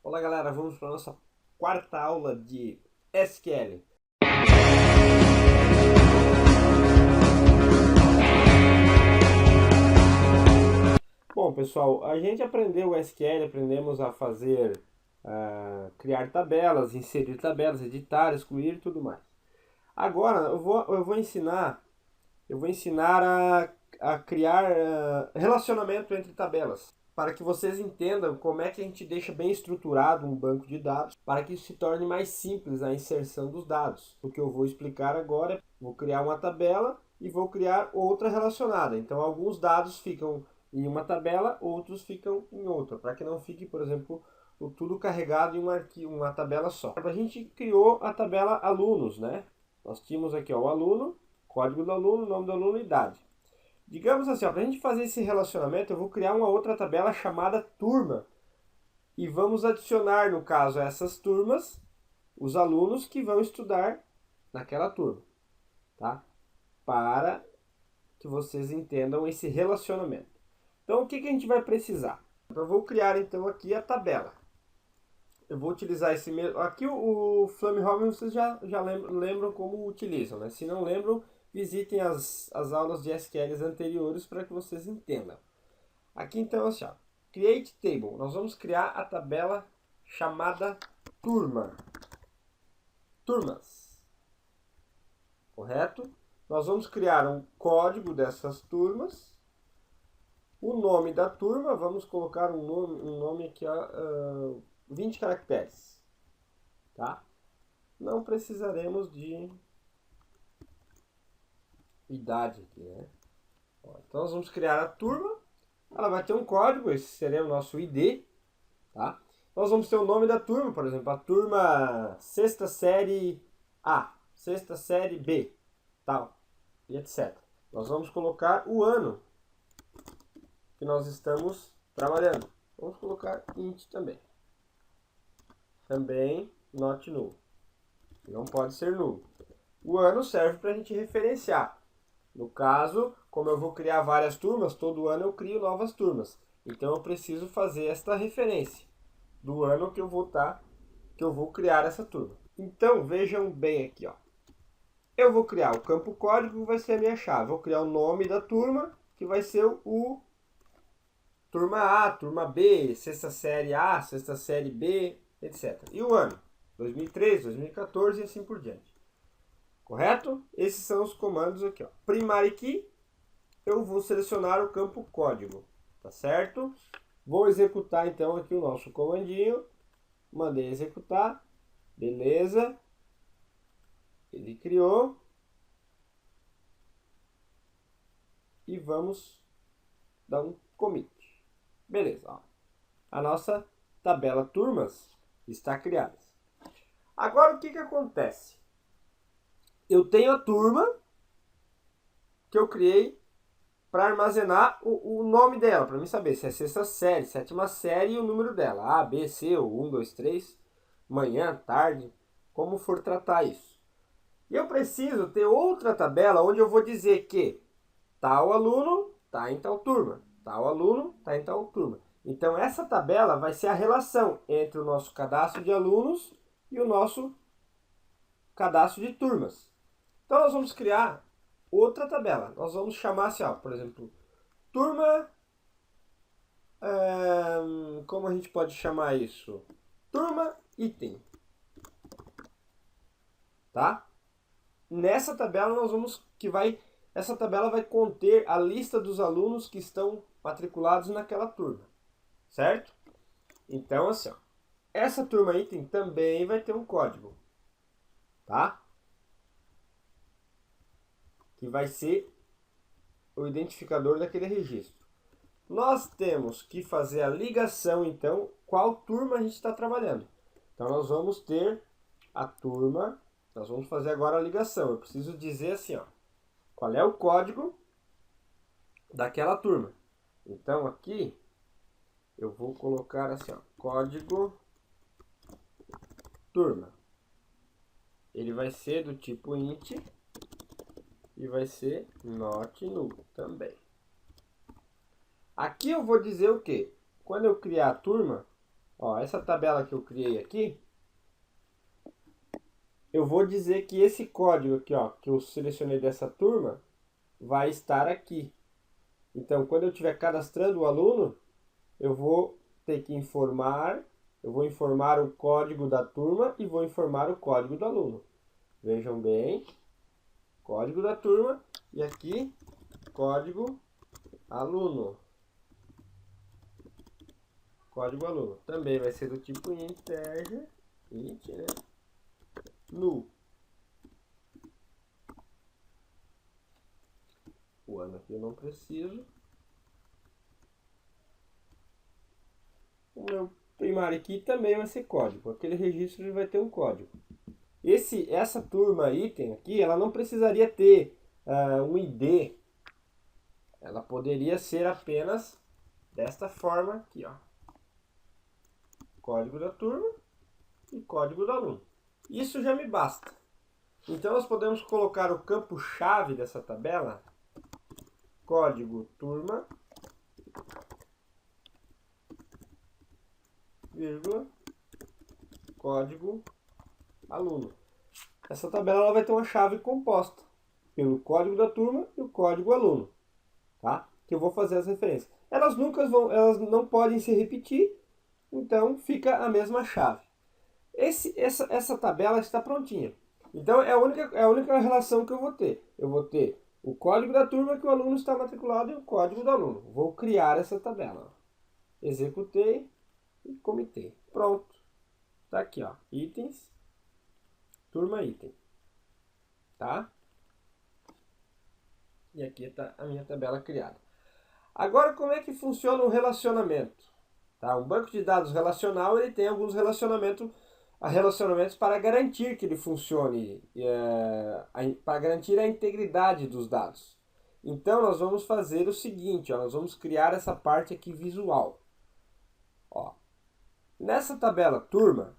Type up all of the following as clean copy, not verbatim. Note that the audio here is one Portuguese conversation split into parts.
Olá galera, vamos para a nossa quarta aula de SQL. Bom pessoal, a gente aprendeu o SQL, aprendemos a fazer, criar tabelas, inserir tabelas, editar, excluir e tudo mais. Agora eu vou ensinar a criar relacionamento entre tabelas, para que vocês entendam como é que a gente deixa bem estruturado um banco de dados, para que isso se torne mais simples a inserção dos dados. O que eu vou explicar agora é, vou criar uma tabela e vou criar outra relacionada. Então alguns dados ficam em uma tabela, outros ficam em outra, para que não fique, por exemplo, tudo carregado em uma tabela só. A gente criou a tabela alunos, né? Nós tínhamos aqui ó, o aluno, código do aluno, nome do aluno e idade. Digamos assim, para a gente fazer esse relacionamento, eu vou criar uma outra tabela chamada turma. E vamos adicionar, no caso, a essas turmas, os alunos que vão estudar naquela turma. Tá? Para que vocês entendam esse relacionamento. Então, o que a gente vai precisar? Eu vou criar, então, aqui a tabela. Eu vou utilizar esse mesmo... Aqui o Flamehome vocês já lembram como utilizam, né? Se não lembram, visitem as aulas de SQL anteriores para que vocês entendam. Aqui então, assim, ó, Create Table. Nós vamos criar a tabela chamada turma. Turmas. Correto? Nós vamos criar um código dessas turmas. O nome da turma, vamos colocar um nome aqui, ó, 20 caracteres. Tá? Não precisaremos de idade aqui, né? Então nós vamos criar a turma, ela vai ter um código, esse seria o nosso ID, tá? Nós vamos ter o nome da turma, por exemplo, a turma sexta série A, sexta série B, tal, e etc. Nós vamos colocar o ano que nós estamos trabalhando. Vamos colocar int também. Também not null. Não pode ser null. O ano serve para a gente referenciar. No caso, como eu vou criar várias turmas, todo ano eu crio novas turmas. Então eu preciso fazer esta referência do ano que eu vou criar essa turma. Então vejam bem aqui, ó. Eu vou criar o campo código, que vai ser a minha chave. Vou criar o nome da turma, que vai ser o turma A, turma B, sexta série A, sexta série B, etc. E o ano? 2013, 2014 e assim por diante. Correto? Esses são os comandos aqui, ó. Primary key, eu vou selecionar o campo código, tá certo? Vou executar então aqui o nosso comandinho. Mandei executar, beleza. Ele criou. E vamos dar um commit. Beleza, ó. A nossa tabela turmas está criada. Agora o que acontece? Eu tenho a turma que eu criei para armazenar o nome dela, para mim saber se é sexta série, sétima série e o número dela. A, B, C, ou 1, 2, 3, manhã, tarde, como for tratar isso. E eu preciso ter outra tabela onde eu vou dizer que tal aluno está em tal turma, tal aluno está em tal turma. Então essa tabela vai ser a relação entre o nosso cadastro de alunos e o nosso cadastro de turmas. Então nós vamos criar outra tabela. Nós vamos chamar assim, ó, por exemplo, turma... como a gente pode chamar isso? Turma item. Tá? Nessa tabela nós vamos... essa tabela vai conter a lista dos alunos que estão matriculados naquela turma. Certo? Então assim, ó, essa turma item também vai ter um código. Tá? Que vai ser o identificador daquele registro. Nós temos que fazer a ligação, então, qual turma a gente está trabalhando. Então, nós vamos ter a turma, nós vamos fazer agora a ligação. Eu preciso dizer assim, ó, qual é o código daquela turma. Então, aqui, eu vou colocar assim, ó, código turma. Ele vai ser do tipo int e vai ser not null também. Aqui eu vou dizer o quê? Quando eu criar a turma, Ó, essa tabela que eu criei aqui, eu vou dizer que esse código aqui, ó, que eu selecionei dessa turma, vai estar aqui. Então, quando eu estiver cadastrando o aluno, eu vou ter que informar, eu vou informar o código da turma e vou informar o código do aluno. Vejam bem, código da turma e aqui, código aluno. Código aluno. Também vai ser do tipo integer, int, né? Null. O ano aqui eu não preciso. O meu primário aqui também vai ser código. Aquele registro ele vai ter um código. Essa turma item aqui, ela não precisaria ter um ID. Ela poderia ser apenas desta forma aqui, ó. Código da turma e código do aluno. Isso já me basta. Então nós podemos colocar o campo-chave dessa tabela, código turma, vírgula, código aluno. Essa tabela ela vai ter uma chave composta pelo código da turma e o código aluno, tá? Que eu vou fazer as referências. Elas não podem se repetir, então fica a mesma chave. Essa tabela está prontinha. Então é a única relação que eu vou ter. Eu vou ter o código da turma que o aluno está matriculado e o código do aluno. Vou criar essa tabela. Executei e comitei. Pronto. Está aqui, ó. Itens, turma item. Tá? E aqui está a minha tabela criada. Agora, como é que funciona um relacionamento? Tá? Um banco de dados relacional ele tem alguns relacionamentos para garantir que ele funcione, para garantir a integridade dos dados. Então, nós vamos fazer o seguinte, ó, nós vamos criar essa parte aqui visual. Ó, nessa tabela turma,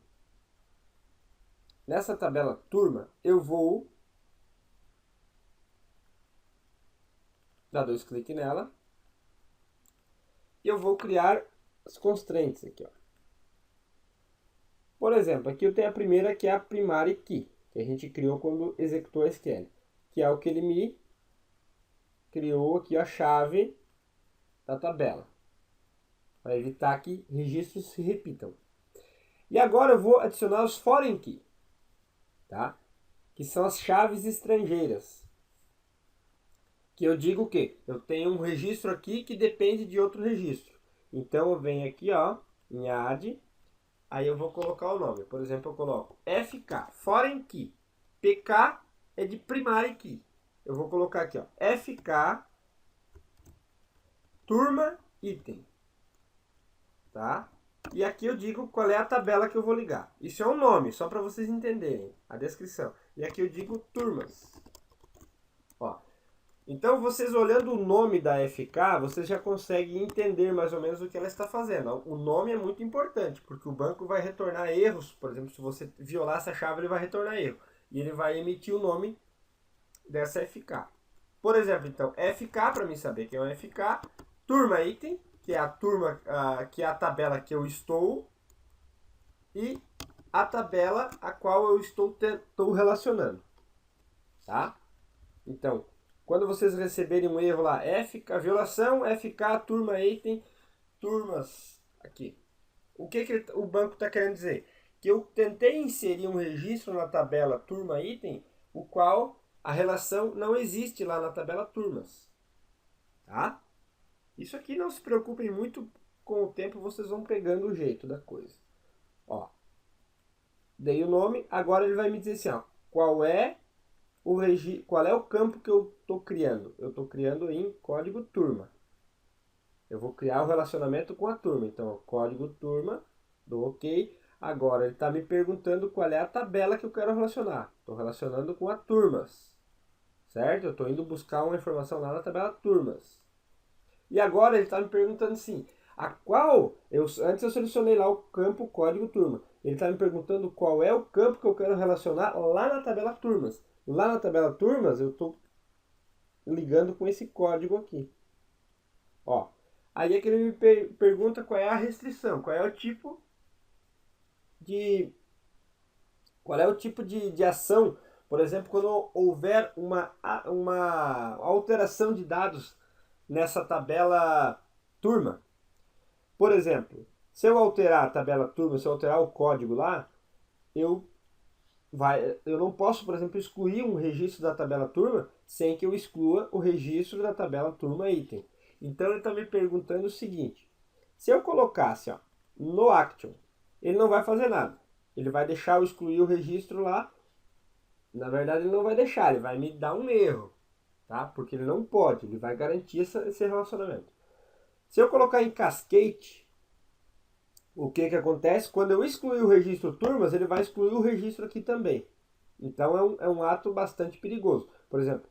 eu vou dar 2 cliques nela e eu vou criar as constraints aqui, ó. Por exemplo, aqui eu tenho a primeira que é a primary key, que a gente criou quando executou a SQL, que é o que ele me criou aqui a chave da tabela, para evitar que registros se repitam. E agora eu vou adicionar os foreign key, tá? Que são as chaves estrangeiras. Que eu digo o quê? Eu tenho um registro aqui que depende de outro registro. Então eu venho aqui, ó, em add, aí eu vou colocar o nome. Por exemplo, eu coloco FK, foreign key. PK é de primary key. Eu vou colocar aqui, ó, FK turma item. Tá? E aqui eu digo qual é a tabela que eu vou ligar. Isso é um nome, só para vocês entenderem. A descrição. E aqui eu digo turmas. Ó. Então, vocês olhando o nome da FK, vocês já conseguem entender mais ou menos o que ela está fazendo. O nome é muito importante, porque o banco vai retornar erros. Por exemplo, se você violar essa chave, ele vai retornar erro. E ele vai emitir o nome dessa FK. Por exemplo, então, FK, para mim saber que é um FK, turma item, que é a turma, que é a tabela que eu estou, e a tabela a qual eu estou relacionando. Tá? Então, quando vocês receberem um erro lá, FK, violação, FK, turma item, turmas, aqui. O que o banco está querendo dizer? Que eu tentei inserir um registro na tabela turma item, o qual a relação não existe lá na tabela turmas. Tá? Isso aqui não se preocupem muito, com o tempo vocês vão pegando o jeito da coisa. Ó, dei o nome, agora ele vai me dizer assim, ó, qual é o campo que eu estou criando? Eu estou criando em código turma. Eu vou criar o relacionamento com a turma. Então, ó, código turma, dou OK. Agora ele está me perguntando qual é a tabela que eu quero relacionar. Estou relacionando com a turmas. Certo? Eu estou indo buscar uma informação lá na tabela turmas. E agora ele está me perguntando assim, antes eu selecionei lá o campo código turma. Ele está me perguntando qual é o campo que eu quero relacionar lá na tabela turmas. Lá na tabela turmas eu estou ligando com esse código aqui. Ó, aí é que ele me pergunta qual é a restrição, qual é o tipo de ação, por exemplo, quando houver uma alteração de dados nessa tabela turma. Por exemplo, se eu alterar a tabela turma, se eu alterar o código lá, eu não posso, por exemplo, excluir um registro da tabela turma sem que eu exclua o registro da tabela turma item. Então ele está me perguntando o seguinte: se eu colocasse no action, ele não vai fazer nada. Ele vai deixar eu excluir o registro lá. Na verdade, ele não vai deixar, ele vai me dar um erro, tá? Porque ele não pode, ele vai garantir esse relacionamento. Se eu colocar em cascade, o que acontece? Quando eu excluir o registro turmas, ele vai excluir o registro aqui também. Então é um ato bastante perigoso. Por exemplo,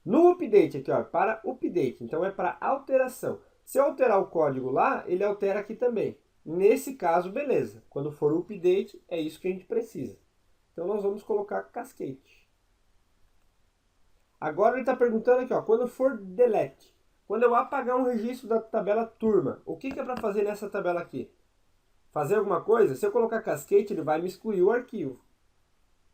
no update aqui, para update, então é para alteração. Se eu alterar o código lá, ele altera aqui também. Nesse caso, beleza. Quando for o update, é isso que a gente precisa. Então nós vamos colocar cascade. Agora ele está perguntando aqui, quando for delete. Quando eu apagar um registro da tabela turma, o que é para fazer nessa tabela aqui? Fazer alguma coisa? Se eu colocar cascade, ele vai me excluir o arquivo.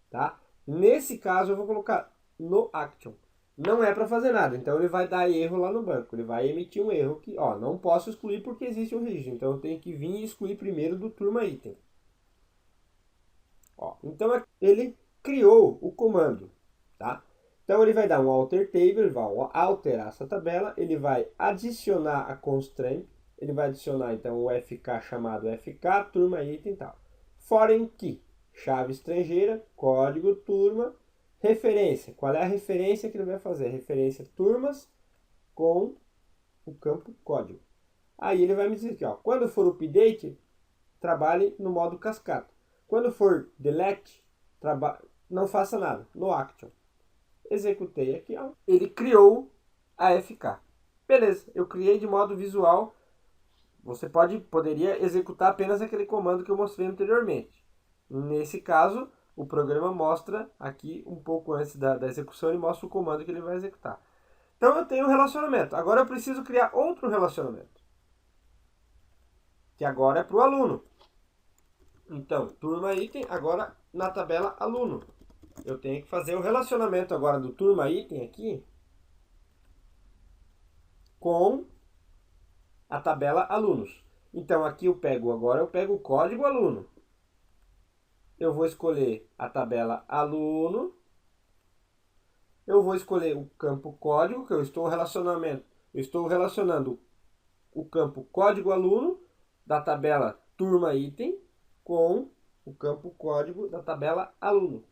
Tá? Nesse caso, eu vou colocar no action. Não é para fazer nada, então ele vai dar erro lá no banco. Ele vai emitir um erro que, não posso excluir porque existe um registro. Então eu tenho que vir e excluir primeiro do turma item. Então ele criou o comando, tá? Então ele vai dar um alter table, ele vai alterar essa tabela, ele vai adicionar a constraint, ele vai adicionar então o FK chamado FK, turma item e tal. Foreign key, chave estrangeira, código turma, referência. Qual é a referência que ele vai fazer? Referência turmas com o campo código. Aí ele vai me dizer aqui, quando for update, trabalhe no modo cascata. Quando for delete, não faça nada, no action. Executei aqui, ele criou a FK. Beleza, eu criei de modo visual. Você poderia executar apenas aquele comando que eu mostrei anteriormente. Nesse caso, o programa mostra aqui, um pouco antes da execução, ele mostra o comando que ele vai executar. Então eu tenho um relacionamento. Agora eu preciso criar outro relacionamento, que agora é para o aluno. Então, turma item, agora na tabela aluno. Eu tenho que fazer o relacionamento agora do turma item aqui com a tabela alunos. Então aqui eu pego o código aluno. Eu vou escolher a tabela aluno. Eu vou escolher o campo código, que eu estou relacionando o campo código aluno da tabela turma item com o campo código da tabela aluno.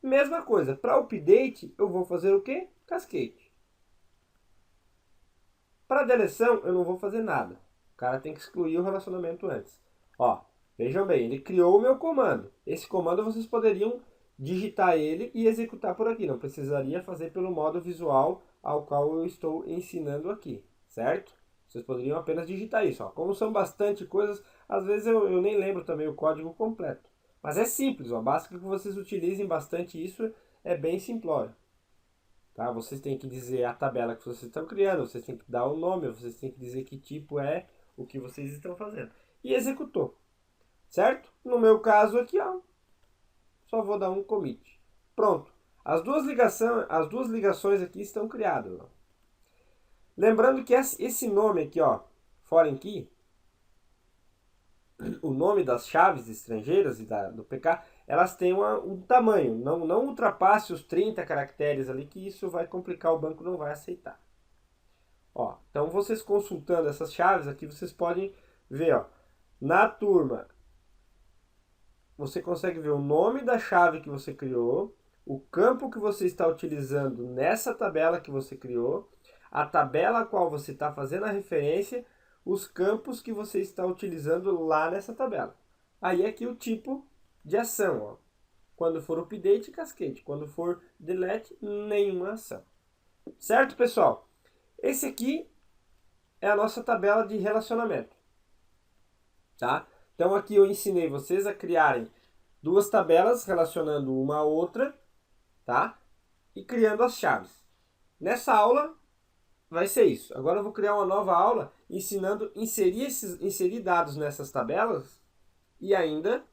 Mesma coisa, para update eu vou fazer o quê? Cascade. Para deleção eu não vou fazer nada. O cara tem que excluir o relacionamento antes. Vejam bem, ele criou o meu comando. Esse comando vocês poderiam digitar ele e executar por aqui. Não precisaria fazer pelo modo visual ao qual eu estou ensinando aqui, certo? Vocês poderiam apenas digitar isso. Como são bastante coisas, às vezes eu nem lembro também o código completo. Mas é simples, basta que vocês utilizem bastante isso, é bem simplório. Tá? Vocês têm que dizer a tabela que vocês estão criando, vocês têm que dar o nome, vocês têm que dizer que tipo é o que vocês estão fazendo. E executou. Certo? No meu caso aqui, só vou dar um commit. Pronto. As duas ligações aqui estão criadas. Lembrando que esse nome aqui, foreign key, o nome das chaves estrangeiras e do PK, elas têm um tamanho. Não ultrapasse os 30 caracteres ali, que isso vai complicar, o banco não vai aceitar. Então vocês consultando essas chaves aqui, vocês podem ver, na turma, você consegue ver o nome da chave que você criou, o campo que você está utilizando nessa tabela que você criou, a tabela a qual você está fazendo a referência, os campos que você está utilizando lá nessa tabela. Aí aqui o tipo de ação. Quando for update, cascade. Quando for delete, nenhuma ação. Certo, pessoal? Esse aqui é a nossa tabela de relacionamento. Tá? Então aqui eu ensinei vocês a criarem duas tabelas relacionando uma a outra, tá? E criando as chaves. Nessa aula vai ser isso. Agora eu vou criar uma nova aula ensinando inserir dados nessas tabelas e ainda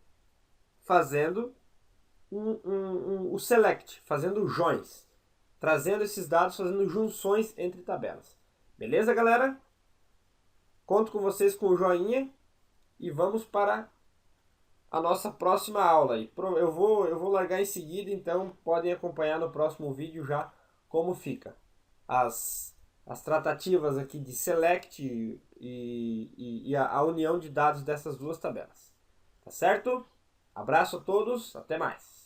fazendo o select, fazendo joins, trazendo esses dados, fazendo junções entre tabelas. Beleza, galera? Conto com vocês com o joinha e vamos para a nossa próxima aula. Eu vou largar em seguida, então podem acompanhar no próximo vídeo já como fica as tratativas aqui de select e a união de dados dessas duas tabelas. Tá certo? Abraço a todos, até mais!